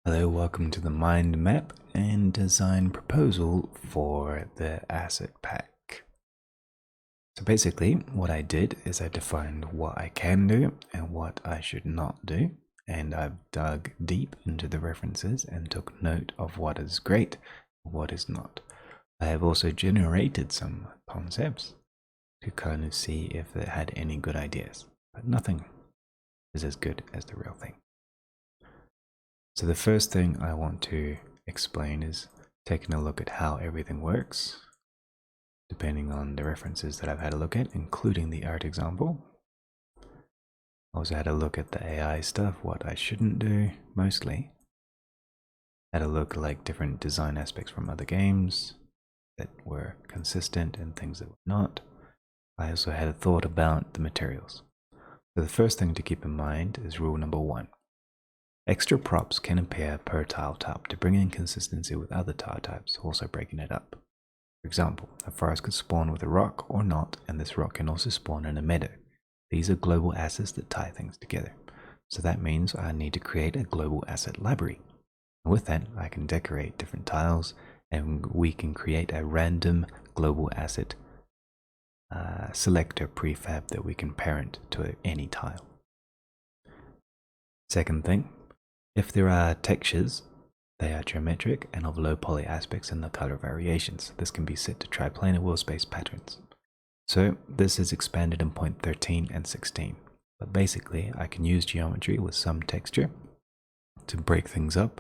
Hello, welcome to the mind map and design proposal for the asset pack. So basically what I did is I defined what I can do and what I should not do, and I've dug deep into the references and took note of what is great and what is not. I have also generated some concepts to kind of see if it had any good ideas, but nothing is as good as the real thing. So the first thing I want to explain is taking a look at how everything works, depending on the references that I've had a look at, including the art example. Also had a look at the AI stuff, what I shouldn't do, mostly. Had a look at like different design aspects from other games that were consistent and things that were not. I also had a thought about the materials. So the first thing to keep in mind is rule number 1. Extra props can appear per tile type to bring in consistency with other tile types, also breaking it up. For example, a forest could spawn with a rock or not, and this rock can also spawn in a meadow. These are global assets that tie things together. So that means I need to create a global asset library. And with that, I can decorate different tiles, and we can create a random global asset selector prefab that we can parent to any tile. Second thing, if there are textures, they are geometric and of low poly aspects and the color variations. This can be set to triplanar world space patterns. So this is expanded in point 13 and 16. But basically, I can use geometry with some texture to break things up,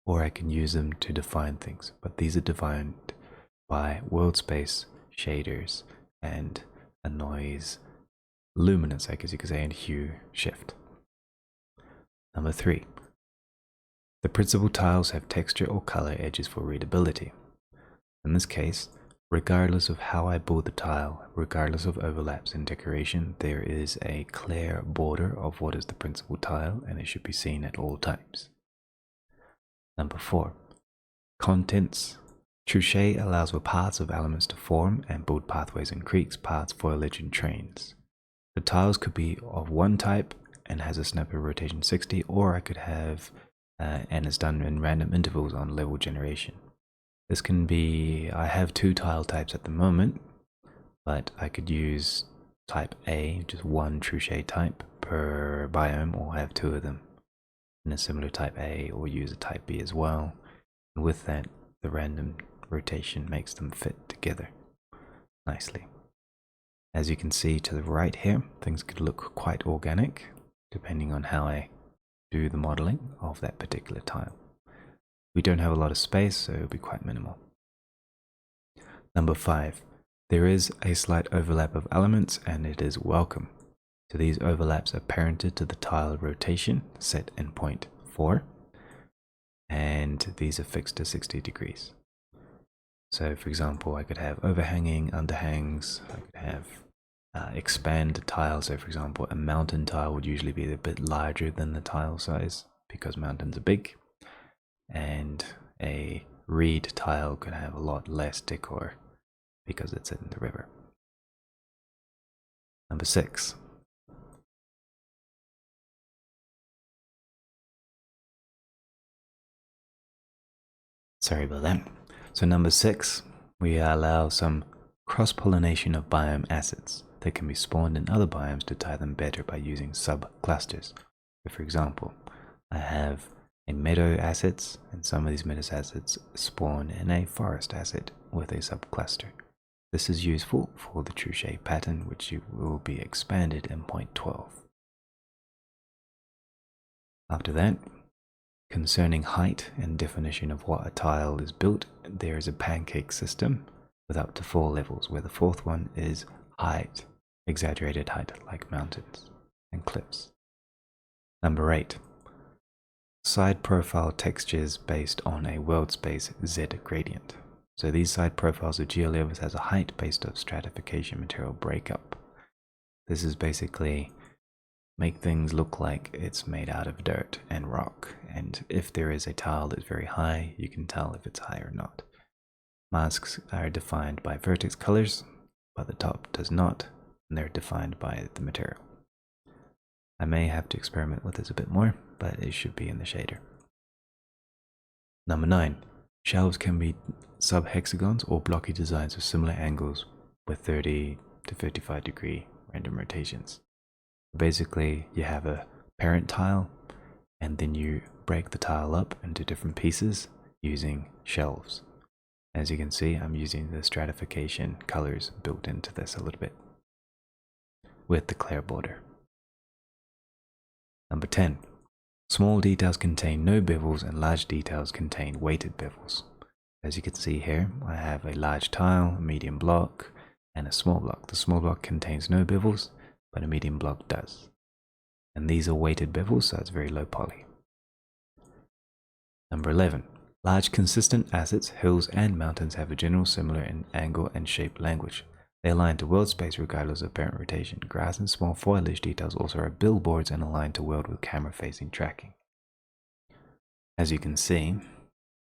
or I can use them to define things. But these are defined by world space shaders and a noise luminance, I guess you could say, and hue shift. Number 3. The principal tiles have texture or color edges for readability. In this case, regardless of how I build the tile, regardless of overlaps in decoration, there is a clear border of what is the principal tile, and it should be seen at all times. Number 4. Contents. Truche allows for paths of elements to form and build pathways in creeks, paths, foliage, and trains. The tiles could be of one type and has a snap of rotation 60, or I could have and it's done in random intervals on level generation. This can be, I have 2 tile types at the moment, but I could use type A, just one Truche type per biome, or have 2 of them in a similar type A, or use a type B as well. And with that, the random rotation makes them fit together nicely. As you can see to the right here, things could look quite organic depending on how I do the modeling of that particular tile. We don't have a lot of space, so it'll be quite minimal. Number 5. There is a slight overlap of elements, and it is welcome. So these overlaps are parented to the tile rotation set in point 4, and these are fixed to 60 degrees. So for example, I could have overhanging, underhangs, I could have expand tiles. So for example, a mountain tile would usually be a bit larger than the tile size because mountains are big, and a reed tile could have a lot less decor because it's in the river. Number 6. Sorry about that. So number 6, we allow some cross-pollination of biome assets that can be spawned in other biomes to tie them better by using sub-clusters. So for example, I have a meadow assets, and some of these meadow assets spawn in a forest asset with a subcluster. This is useful for the Truche pattern, which will be expanded in point 12. After that, concerning height and definition of what a tile is built, there is a pancake system with up to 4 levels, where the 4th one is height, exaggerated height like mountains and cliffs. Number 8. Side profile textures based on a world space Z gradient. So these side profiles of GeoLevels has a height based on stratification material breakup. This is basically make things look like it's made out of dirt and rock, and if there is a tile that's very high, you can tell if it's high or not. Masks are defined by vertex colors, but the top does not, and they're defined by the material. I may have to experiment with this a bit more, but it should be in the shader. Number 9. Shelves can be sub-hexagons or blocky designs with similar angles with 30 to 55 degree random rotations. Basically, you have a parent tile and then you break the tile up into different pieces using shelves. As you can see, I'm using the stratification colors built into this a little bit with the clear border. Number 10. Small details contain no bevels and large details contain weighted bevels. As you can see here, I have a large tile, a medium block, and a small block. The small block contains no bevels, but a medium block does. And these are weighted bevels, so it's very low poly. Number 11. Large consistent assets, hills, and mountains have a general similar in angle and shape language. They align to world space regardless of parent rotation. Grass and small foliage details also are billboards and align to world with camera-facing tracking. As you can see,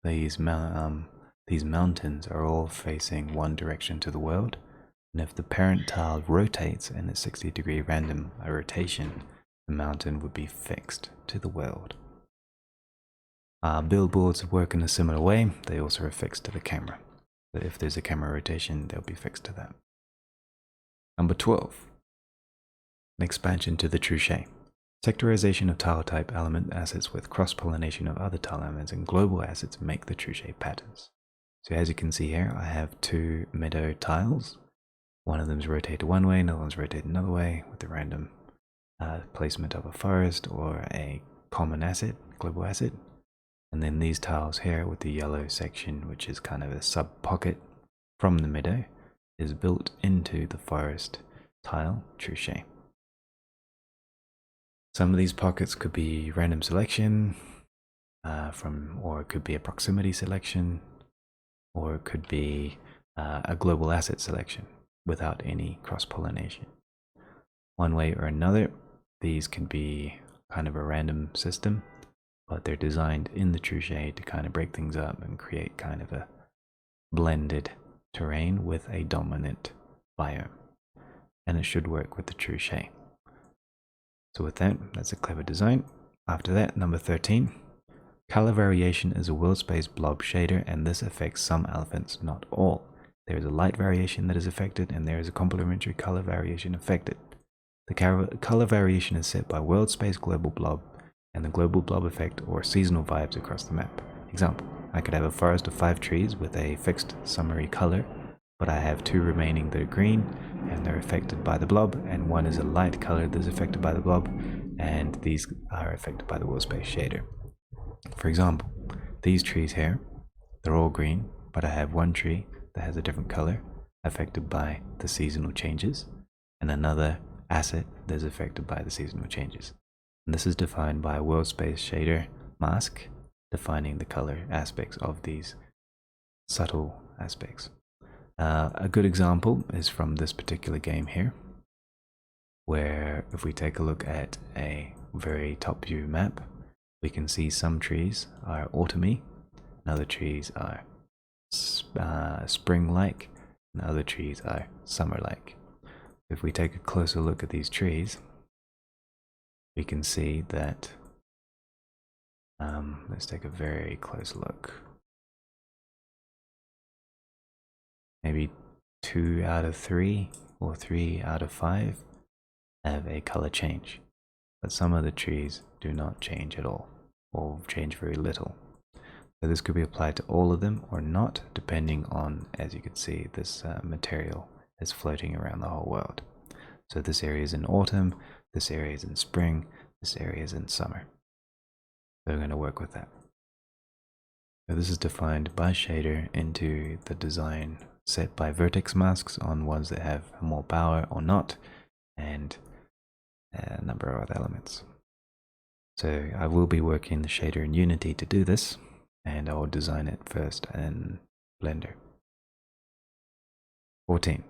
these mountains are all facing one direction to the world, and if the parent tile rotates in a 60-degree random rotation, the mountain would be fixed to the world. Billboards work in a similar way. They also are fixed to the camera. But if there's a camera rotation, they'll be fixed to that. Number 12. An expansion to the Truchet. Sectorization of tile type element assets with cross-pollination of other tile elements and global assets make the Truchet patterns. So as you can see here, I have two meadow tiles. One of them is rotated one way, another one's rotated another way with the random placement of a forest or a common asset, global asset. And then these tiles here with the yellow section, which is kind of a sub-pocket from the meadow, is built into the forest tile Truchet. Some of these pockets could be random selection or it could be a proximity selection, or it could be a global asset selection without any cross-pollination. One way or another, these can be kind of a random system, but they're designed in the Truchet to kind of break things up and create kind of a blended terrain with a dominant biome. And it should work with the Truchet. So with that, that's a clever design. After that, number 13. Color variation is a world space blob shader, and this affects some elements, not all. There is a light variation that is affected, and there is a complementary color variation affected. The color variation is set by world space global blob and the global blob effect or seasonal vibes across the map. Example, I could have a forest of 5 trees with a fixed summary color, but I have 2 remaining that are green and they're affected by the blob, and one is a light color that is affected by the blob, and these are affected by the world space shader. For example, these trees here, they're all green, but I have one tree that has a different color affected by the seasonal changes, and another asset that is affected by the seasonal changes. And this is defined by a world space shader mask, defining the color aspects of these subtle aspects. A good example is from this particular game here, where if we take a look at a very top view map, we can see some trees are autumny, and other trees are spring-like, and other trees are summer-like. If we take a closer look at these trees, we can see that, let's take a very close look. Maybe 2 out of 3 or 3 out of 5 have a color change, but some of the trees do not change at all, or change very little. So this could be applied to all of them or not, depending on, as you can see, this material is floating around the whole world. So this area is in autumn, this area is in spring, this area is in summer. So we're going to work with that. So this is defined by shader into the design set by vertex masks on ones that have more power or not, and a number of other elements. So I will be working the shader in Unity to do this, and I will design it first in Blender. 14.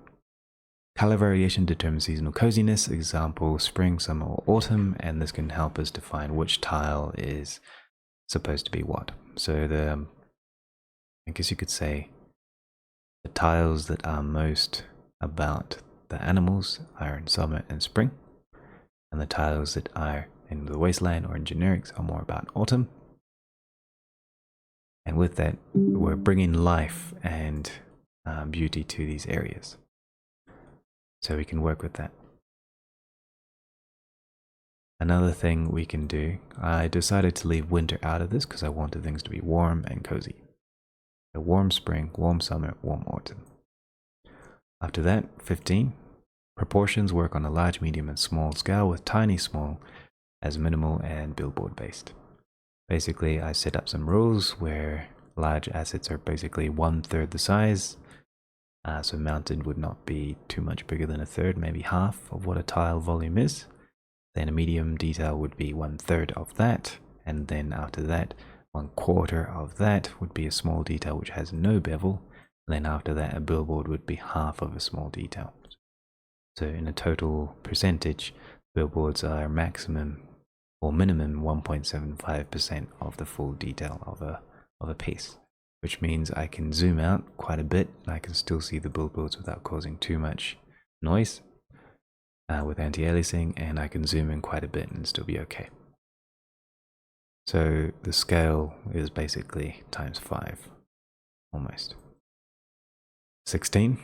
Color variation determines seasonal coziness, example spring, summer, or autumn, and this can help us define which tile is supposed to be what. So I guess you could say the tiles that are most about the animals are in summer and spring, and the tiles that are in the wasteland or in generics are more about autumn. And with that, we're bringing life and beauty to these areas. So we can work with that. Another thing we can do, I decided to leave winter out of this because I wanted things to be warm and cozy. A warm spring, warm summer, warm autumn. After that, 15. Proportions work on a large, medium, and small scale with tiny, small as minimal and billboard based. Basically, I set up some rules where large assets are basically 1/3 the size. So mounted would not be too much bigger than 1/3, maybe half of what a tile volume is. Then a medium detail would be 1/3 of that. And then after that, 1/4 of that would be a small detail which has no bevel. And then after that, a billboard would be half of a small detail. So in a total percentage, billboards are maximum or minimum 1.75% of the full detail of a piece, which means I can zoom out quite a bit and I can still see the billboards without causing too much noise with anti-aliasing, and I can zoom in quite a bit and still be okay. So the scale is basically ×5, almost. 16.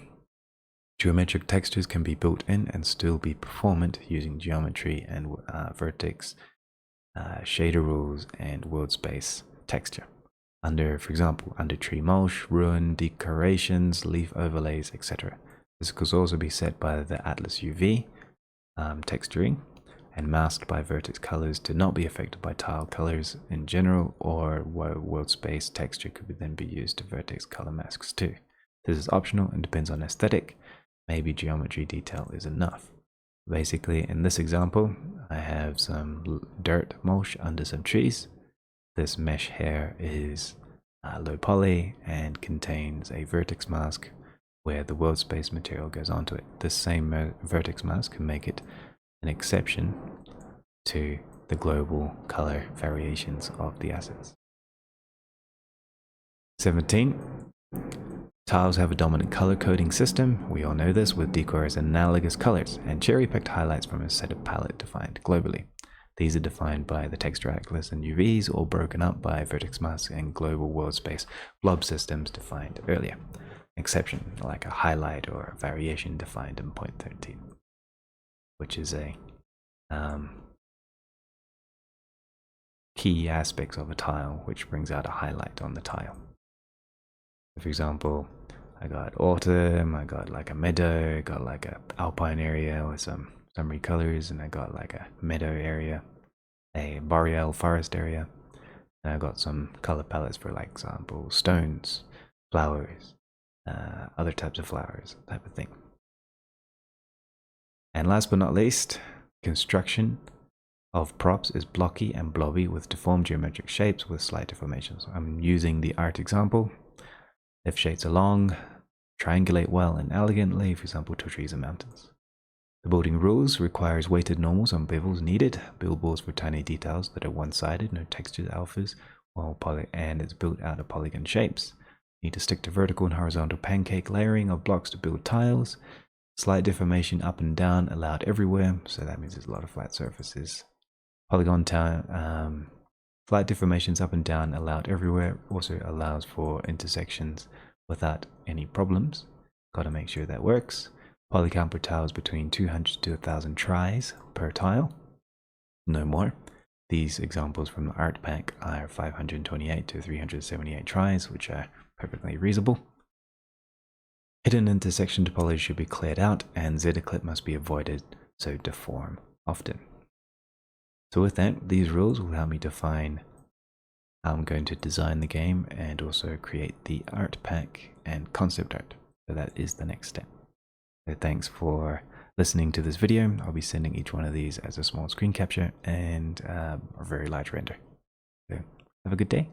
Geometric textures can be built in and still be performant using geometry and vertex, shader rules, and world space texture. For example, under tree mulch, ruin, decorations, leaf overlays, etc. This could also be set by the Atlas UV texturing and masked by vertex colors to not be affected by tile colors in general, or world space texture could then be used to vertex color masks too. This is optional and depends on aesthetic. Maybe geometry detail is enough. Basically, in this example, I have some dirt mulch under some trees. This mesh hair is low poly and contains a vertex mask where the world space material goes onto it. This same vertex mask can make it an exception to the global color variations of the assets. 17. Tiles have a dominant color coding system. We all know this, with decor as analogous colors and cherry-picked highlights from a set of palette defined globally. These are defined by the texture atlas and UVs, or broken up by vertex masks and global world space blob systems defined earlier. Exception, like a highlight or a variation defined in point 13, which is a key aspects of a tile, which brings out a highlight on the tile. For example, I got autumn, I got like a meadow, I got like a alpine area with some summery colors, and I got like a meadow area, a boreal forest area, and I got some color palettes for, like, example, stones, flowers, other types of flowers, type of thing. And last but not least, construction of props is blocky and blobby with deformed geometric shapes with slight deformations. I'm using the art example. If shapes are long, triangulate well and elegantly, for example, to trees and mountains. The building rules requires weighted normals on bevels needed, billboards for tiny details that are one-sided, no textured alphas, and it's built out of polygon shapes. You need to stick to vertical and horizontal pancake layering of blocks to build tiles. Slight deformation up and down allowed everywhere, so that means there's a lot of flat surfaces. Flat deformations up and down allowed everywhere, also allows for intersections without any problems. Got to make sure that works. Polycount per tile is between 200 to 1,000 tries per tile, no more. These examples from the art pack are 528 to 378 tries, which are perfectly reasonable. Hidden intersection topology should be cleared out, and Z-clip must be avoided, so deform often. So with that, these rules will help me define how I'm going to design the game and also create the art pack and concept art. So that is the next step. So thanks for listening to this video. I'll be sending each one of these as a small screen capture and a very large render. So have a good day.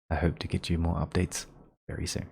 I hope to get you more updates very soon.